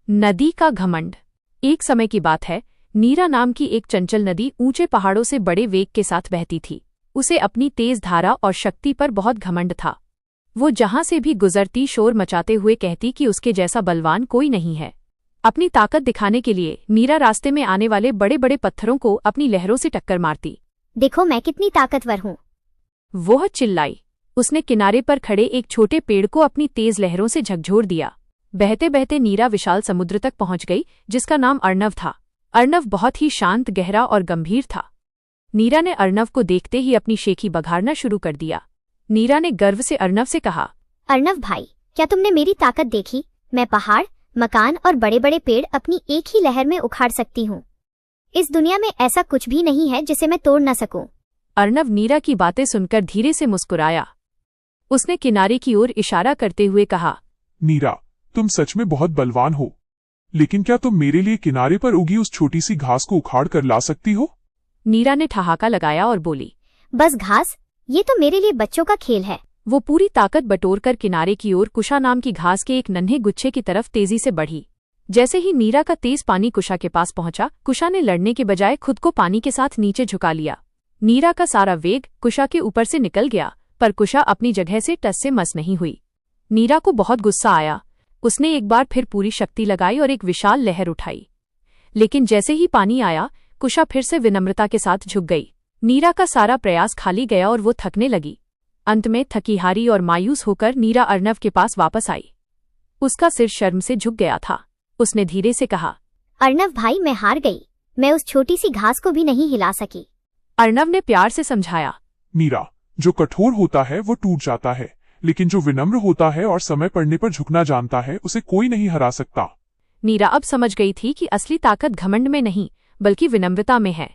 नदी का घमंड। एक समय की बात है, नीरा नाम की एक चंचल नदी ऊंचे पहाड़ों से बड़े वेग के साथ बहती थी। उसे अपनी तेज धारा और शक्ति पर बहुत घमंड था। वो जहां से भी गुजरती शोर मचाते हुए कहती कि उसके जैसा बलवान कोई नहीं है। अपनी ताकत दिखाने के लिए नीरा रास्ते में आने वाले बड़े बड़े पत्थरों को अपनी लहरों से टक्कर मारती। देखो मैं कितनी ताकतवर हूँ। वह चिल्लाई। उसने किनारे पर खड़े एक छोटे पेड़ को अपनी तेज लहरों से झकझोर दिया। बहते बहते नीरा विशाल समुद्र तक पहुंच गई, जिसका नाम अर्णव था। अर्णव बहुत ही शांत, गहरा और गंभीर था। नीरा ने अर्णव को देखते ही अपनी शेखी बघाड़ना शुरू कर दिया। नीरा ने गर्व से अर्णव से कहा, अर्णव भाई, क्या तुमने मेरी ताकत देखी? मैं पहाड़, मकान और बड़े बड़े पेड़ अपनी एक ही लहर में उखाड़ सकती हूँ। इस दुनिया में ऐसा कुछ भी नहीं है जिसे मैं तोड़ न सकूं। अर्णव नीरा की बातें सुनकर धीरे से मुस्कुराया। उसने किनारे की ओर इशारा करते हुए कहा, नीरा, तुम सच में बहुत बलवान हो, लेकिन क्या तुम मेरे लिए किनारे पर उगी उस छोटी सी घास को उखाड़ कर ला सकती हो? नीरा ने ठहाका लगाया और बोली, बस घास? ये तो मेरे लिए बच्चों का खेल है। वो पूरी ताकत बटोरकर किनारे की ओर कुशा नाम की घास के एक नन्हे गुच्छे की तरफ तेजी से बढ़ी। जैसे ही नीरा का तेज पानी कुशा के पास पहुंचा, कुशा ने लड़ने के बजाय खुद को पानी के साथ नीचे झुका लिया। नीरा का सारा वेग कुशा के ऊपर से निकल गया, पर कुशा अपनी जगह से टस से मस नहीं हुई। नीरा को बहुत गुस्सा आया। उसने एक बार फिर पूरी शक्ति लगाई और एक विशाल लहर उठाई। लेकिन जैसे ही पानी आया, कुशा फिर से विनम्रता के साथ झुक गई। नीरा का सारा प्रयास खाली गया और वो थकने लगी। अंत में थकी हारी और मायूस होकर नीरा अर्णव के पास वापस आई। उसका सिर शर्म से झुक गया था। उसने धीरे से कहा, अर्णव भाई, मैं हार गई। मैं उस छोटी सी घास को भी नहीं हिला सकी। अर्णव ने प्यार से समझाया, नीरा, जो कठोर होता है वो टूट जाता है, लेकिन जो विनम्र होता है और समय पड़ने पर झुकना जानता है, उसे कोई नहीं हरा सकता। नीरा अब समझ गई थी कि असली ताकत घमंड में नहीं, बल्कि विनम्रता में है।